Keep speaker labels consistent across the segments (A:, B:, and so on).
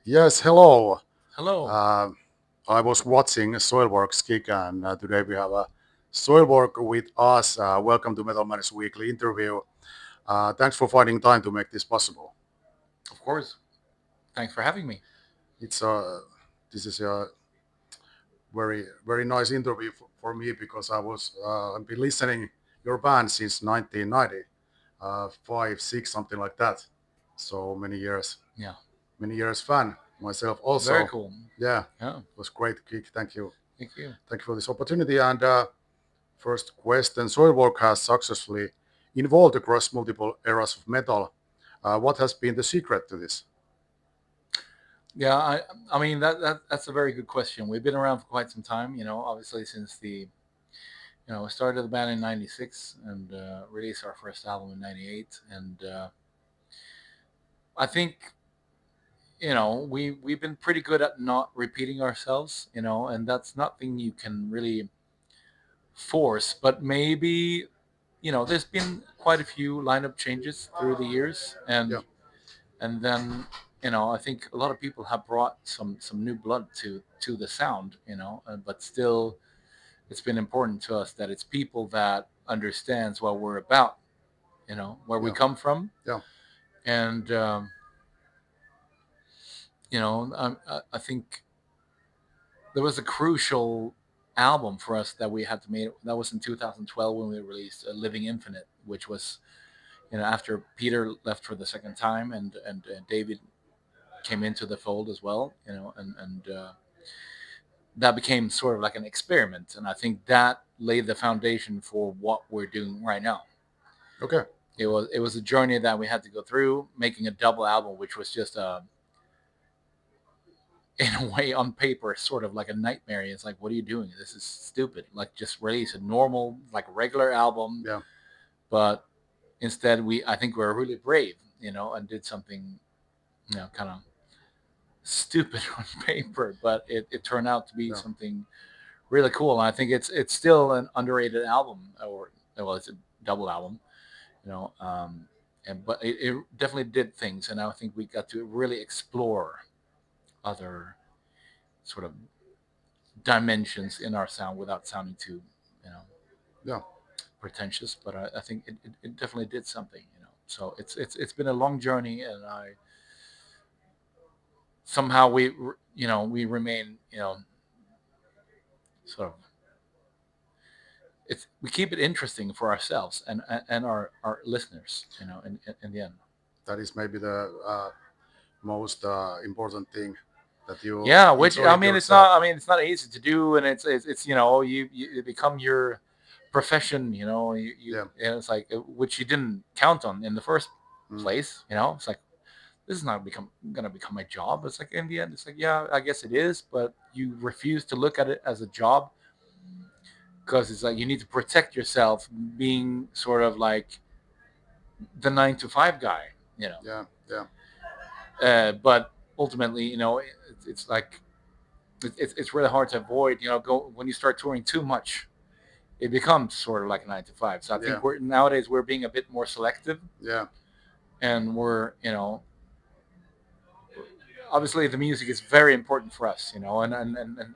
A: Yes, hello.
B: Hello.
A: Uh, I was watching Soilwork's gig, and today we have a Soilwork with us. Welcome to Metal Man's weekly interview. Thanks for finding time to make this possible.
B: Of course. Thanks for having me.
A: It's this is a very nice interview for me because I've been listening your band since 1990, 5, 6, something like that. So
B: Yeah.
A: many years fan myself
B: Very
A: also.
B: cool.
A: Yeah,
B: Yeah.
A: it was great gig.
B: Thank you.
A: Thank you for this opportunity. And first question: Soilwork has successfully evolved across multiple eras of metal. What has been the secret to this?
B: Yeah, I mean that's a very good question. We've been around for quite some time, obviously since we started the band in 96 and released our first album in 98 and I think we've been pretty good at not repeating ourselves, and that's nothing you can really force, but maybe there's been quite a few lineup changes through the years,
A: Yeah,
B: and then I think a lot of people have brought some new blood to the sound, but still it's been important to us that it's people that understands what we're about, where we
A: yeah,
B: come from,
A: yeah,
B: and I think there was a crucial album for us that we had to make. That was in 2012 when we released Living Infinite, which was after Peter left for the second time and David came into the fold as well, and that became sort of like an experiment, and I think that laid the foundation for what we're doing right now.
A: okay,
B: It was a journey that we had to go through, making a double album, which was just in a way on paper sort of like a nightmare. It's like, what are you doing? This is stupid. Like, just release a normal, like, regular album.
A: yeah,
B: But instead, I think we were really brave, and did something, kind of stupid on paper, but it turned out to be
A: yeah,
B: something really cool. And I think it's still an underrated album, or well, it's a double album, you know. And but it definitely did things, and I think we got to really explore other sort of dimensions in our sound without sounding too, you know,
A: yeah,
B: pretentious. But I think it definitely did something, So it's been a long journey, and I somehow we remain, sort of we keep it interesting for ourselves and our listeners, in the end.
A: that is maybe the most important thing that you
B: Yeah, which
A: enjoy it yourself.
B: I mean it's not easy to do, and it's you become your profession,
A: Yeah,
B: and it's like which you didn't count on in the first
A: mm,
B: place. It's like this is not gonna become my job. It's like in the end, it's like, yeah, I guess it is, but you refuse to look at it as a job because it's like you need to protect yourself being sort of like the 9 to 5 guy, you know.
A: yeah, yeah,
B: But ultimately, it's like it's really hard to avoid. Go when you start touring too much, it becomes sort of like a 9 to 5. So I
A: yeah,
B: think we're being a bit more selective,
A: yeah,
B: and we're obviously the music is very important for us, and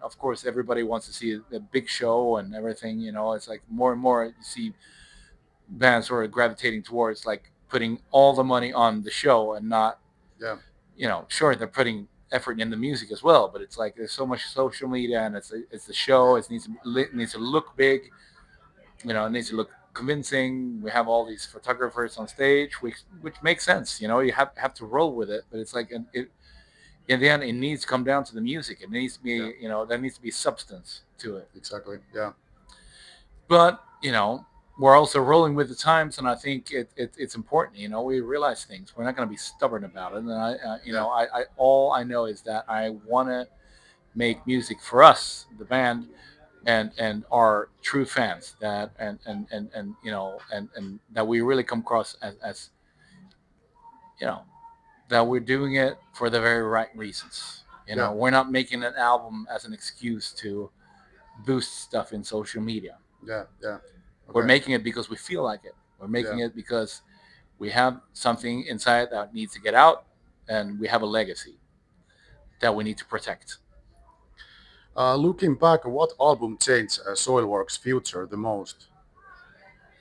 B: of course everybody wants to see a big show and everything. It's like more and more you see bands sort of gravitating towards like putting all the money on the show and not,
A: yeah,
B: sure they're putting effort in the music as well, but it's like there's so much social media, and it's the show. It needs to look big, it needs to look convincing. We have all these photographers on stage, which makes sense. You have to roll with it, but it's like in the end, it needs to come down to the music. It needs to
A: yeah,
B: be, there needs to be substance to it.
A: exactly. Yeah,
B: But we're also rolling with the times, and I think it's important. We realize things. We're not going to be stubborn about it. And
A: yeah,
B: I all I know is that I want to make music for us, the band, and our true fans. That and and that we really come across as you know that we're doing it for the very right reasons.
A: yeah,
B: We're not making an album as an excuse to boost stuff in social media.
A: yeah, yeah.
B: We're
A: Okay,
B: making it because we feel like it. We're
A: yeah,
B: making it because we have something inside that needs to get out, and we have a legacy. that we need to protect.
A: Looking back, what album changed Soilwork's future the most?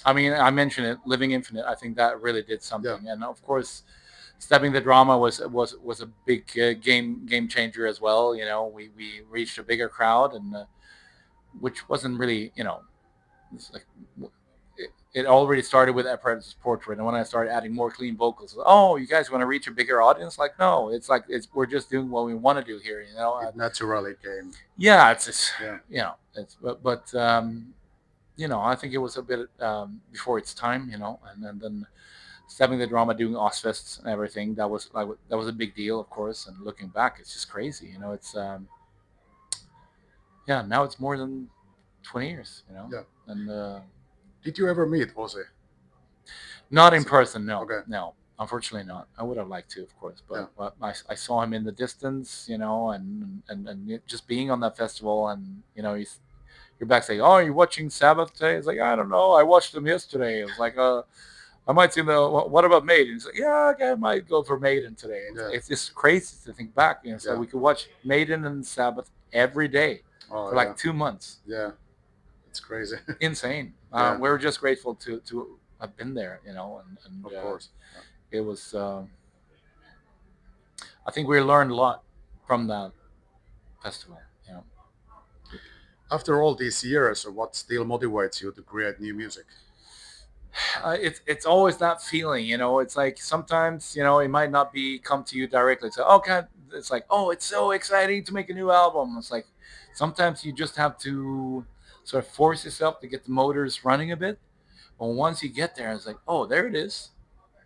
B: I mean, I mentioned it, Living Infinite. I think that really did
A: Yeah,
B: something, and of course, Stepping the Drama was a big game changer as well. You know, we reached a bigger crowd, and which wasn't really, you know, it's like it already started with Apparatus Portrait, and when I started adding more clean vocals, oh, you guys want to reach a bigger audience? Like, no, it's like we're just doing what we want to do here. You know,
A: it naturally came.
B: yeah, it's
A: Yeah,
B: you know, it's but you know, I think it was a bit before its time. You know, and then Stepping the Drama, doing Ozfests and everything, that was like that was a big deal, of course. And looking back, it's just crazy. You know, it's yeah, now it's more than 20 years. You know,
A: yeah.
B: and
A: Did you ever meet Ozzy?
B: not in
A: Is it-
B: person, no,
A: Okay,
B: no. Unfortunately, not. I would have liked to, of course,
A: yeah,
B: but I saw him in the distance, you know, and just being on that festival, and you know, you're back saying, "Oh, you're watching Sabbath today?" It's like, I don't know, I watched them yesterday. It was like, I might see the. What about Maiden? It's like, yeah, okay, I might go for Maiden today.
A: yeah,
B: It's just crazy to think back. You know, it's like
A: yeah.
B: we could watch Maiden and Sabbath every day
A: Oh
B: for
A: yeah,
B: like 2 months.
A: yeah. It's crazy.
B: Insane.
A: Yeah,
B: We were just grateful to have been there, you know,
A: of course.
B: it was. I think we learned a lot from that festival. You know,
A: After all these years, what still motivates you to create new music?
B: it's always that feeling. You know, it's like sometimes you know it might not be come to you directly. So okay, it's like, oh, it's so exciting to make a new album. It's like sometimes you just have to sort of force yourself to get the motors running a bit. But once you get there, it's like, oh, there it is.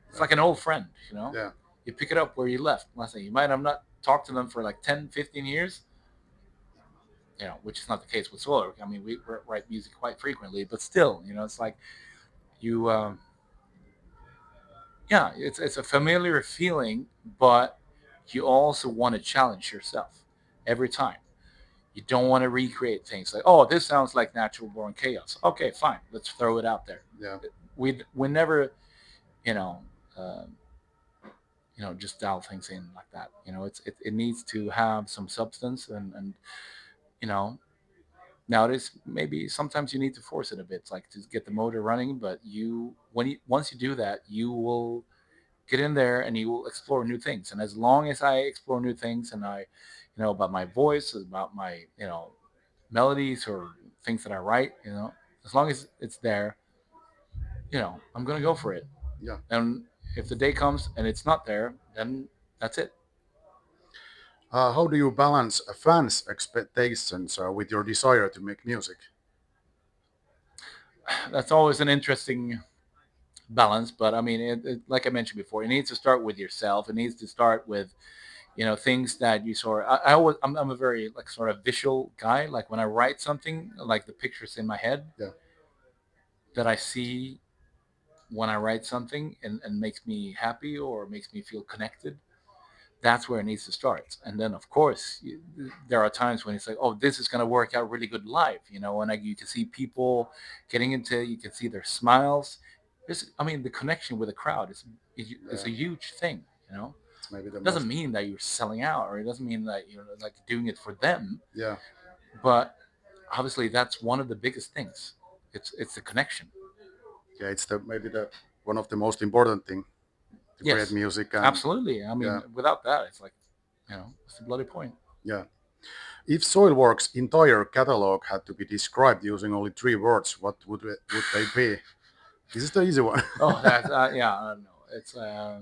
B: It's
A: Yeah,
B: like an old friend. You know,
A: yeah,
B: you pick it up where you left. Last thing you might have not talked to them for like 10, 15 years. You know, which is not the case with Solar. I mean, we write music quite frequently, but still, you know, it's like you, yeah, it's a familiar feeling, but you also want to challenge yourself every time. You don't want to recreate things like, oh, this sounds like Natural Born Chaos. Okay, fine, let's throw it out there.
A: yeah,
B: We never, you know, uh, just dial things in like that. You know, it needs to have some substance, and you know, nowadays maybe sometimes you need to force it a bit, like to get the motor running. But once you do that, you will get in there and you will explore new things. And as long as I explore new things, and I, about my voice, about my, melodies or things that I write, as long as it's there, I'm gonna go for it.
A: yeah.
B: And if the day comes and it's not there, then that's it.
A: How do you balance a fan's expectations with your desire to make music?
B: That's always an interesting balance. But I mean, like I mentioned before, it needs to start with yourself. It needs to start with things that you sort of, I'm a very like sort of visual guy. Like when I write something, like the pictures in my head
A: Yeah,
B: that I see when I write something, and makes me happy or makes me feel connected, that's where it needs to start. And then of course there are times when it's like, oh, this is going to work out really good live, and you can see people getting into, you can see their smiles. I mean, the connection with the crowd is
A: yeah.
B: a huge thing.
A: It's maybe the
B: It doesn't
A: most.
B: mean that you're selling out, or it doesn't mean that you're like doing it for them,
A: Yeah,
B: but obviously that's one of the biggest things. It's the connection.
A: yeah. It's the maybe the one of the most important thing to create
B: Yes,
A: music and
B: absolutely. I
A: yeah,
B: mean, without that, it's like, what's the bloody point?
A: yeah. If Soilwork's entire catalog had to be described using only three words, what would they be? This is the easy one.
B: Oh, that's yeah, I don't know. It's I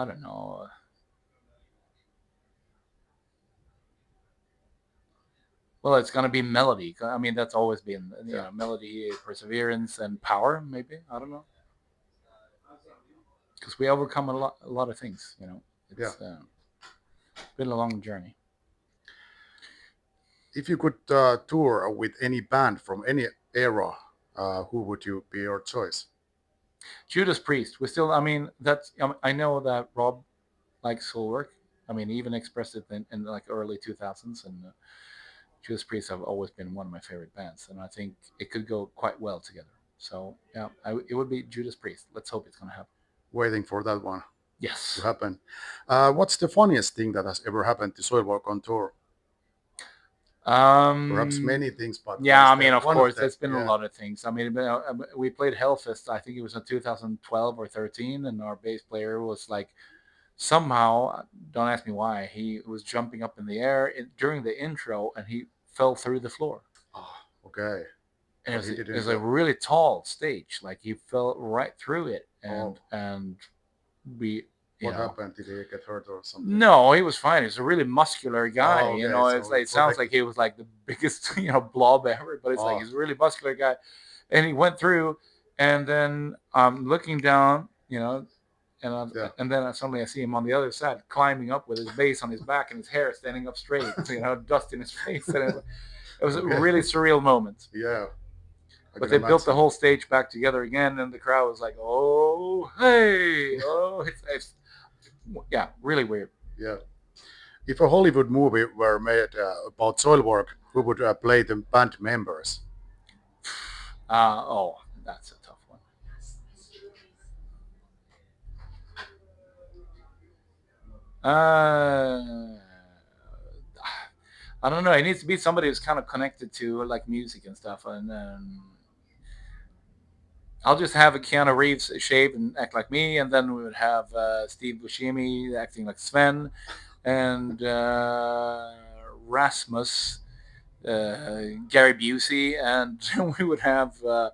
B: don't know. Well, it's gonna be melody. I mean, that's always been,
A: Yeah,
B: melody, perseverance, and power. Maybe, I don't know, because we overcome a lot of things.
A: yeah.
B: It's been a long journey.
A: If you could tour with any band from any era, who would you be your choice?
B: Judas Priest. We still. I mean, that's. I know that Rob likes Soulwork. I mean, he even expressed it in like early 2000s, and Judas Priest have always been one of my favorite bands, and I think it could go quite well together. So yeah, it would be Judas Priest. Let's hope it's gonna happen.
A: waiting for that one to
B: Yes.
A: happen. What's the funniest thing that has ever happened to Soilwork on tour? Perhaps
B: Um,
A: many things, but what
B: yeah,
A: is
B: I
A: the
B: mean, of
A: one of
B: course,
A: the
B: there's been a
A: yeah?
B: lot of things. I mean, we played Hellfest. I think it was in 2012 or 13, and our bass player was like somehow, don't ask me why, he was jumping up in the air during the intro, and he fell through the floor.
A: Oh, okay,
B: And
A: but he
B: it
A: didn't
B: was a
A: get.
B: really tall stage. Like he fell right through it,
A: Oh,
B: and we, you
A: what
B: know,
A: happened? Did he get hurt or something?
B: no, he was fine. He's a really muscular guy.
A: Oh,
B: You
A: okay,
B: know, it's
A: so
B: like
A: it
B: it sounds like
A: protected.
B: he was like the biggest, blob ever, but it's like
A: Oh,
B: he's a really muscular guy, and he went through, and then I'm looking down,
A: yeah,
B: and then suddenly I see him on the other side, climbing up with his bass on his back and his hair standing up straight, dust in his face, and it was a
A: okay,
B: really surreal moment.
A: yeah, I
B: But
A: can
B: they built the
A: imagine.
B: whole stage back together again, and the crowd was like, "Oh, hey, oh!" It's yeah, really weird.
A: Yeah, if a Hollywood movie were made about Soilwork, who would play the band members?
B: Oh, that's a tough one. Uh, I don't know. It needs to be somebody who's kind of connected to like music and stuff. And I'll just have a Keanu Reeves shave and act like me, and then we would have Steve Buscemi acting like Sven, and Rasmus, Gary Busey, and we would have uh,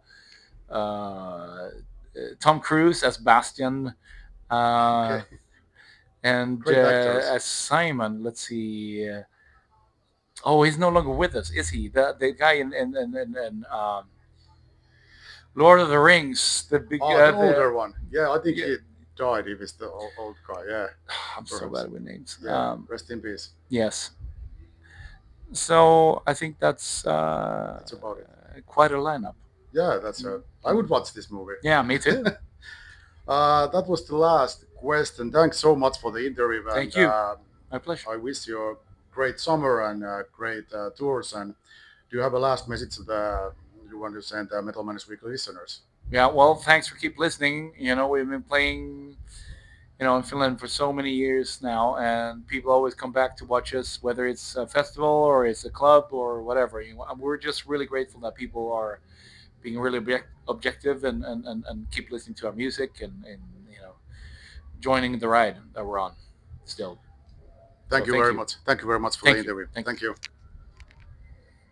B: Tom Cruise as Bastian.
A: Okay,
B: Uh, and
A: great actors.
B: as Simon, let's see. Oh, he's no longer with us, is he? The guy in Lord of the Rings, the big
A: Ah, the
B: the
A: older one. Yeah, I think
B: yeah.
A: he died. He was the old guy. Yeah,
B: I'm so
A: perhaps.
B: bad with names.
A: Yeah, rest in peace.
B: Yes. So I think that's
A: That's about it.
B: quite a lineup.
A: Yeah, that's I would watch this movie.
B: Yeah, me too.
A: That was the last question. Thanks so much for the interview, and
B: Thank you. My pleasure.
A: I wish you a great summer and great tours. And do you have a last message that you want to send Metal Manus Weekly listeners?
B: Yeah. Well, thanks for keep listening. We've been playing in Finland for so many years now, and people always come back to watch us, whether it's a festival or it's a club or whatever. We're just really grateful that people are being really objective and keep listening to our music and joining the ride that we're on still. So
A: Thank you
B: thank
A: very
B: you.
A: much. Thank you very much for the
B: Thank you.
A: interview.
B: Thank you.
A: Thank you.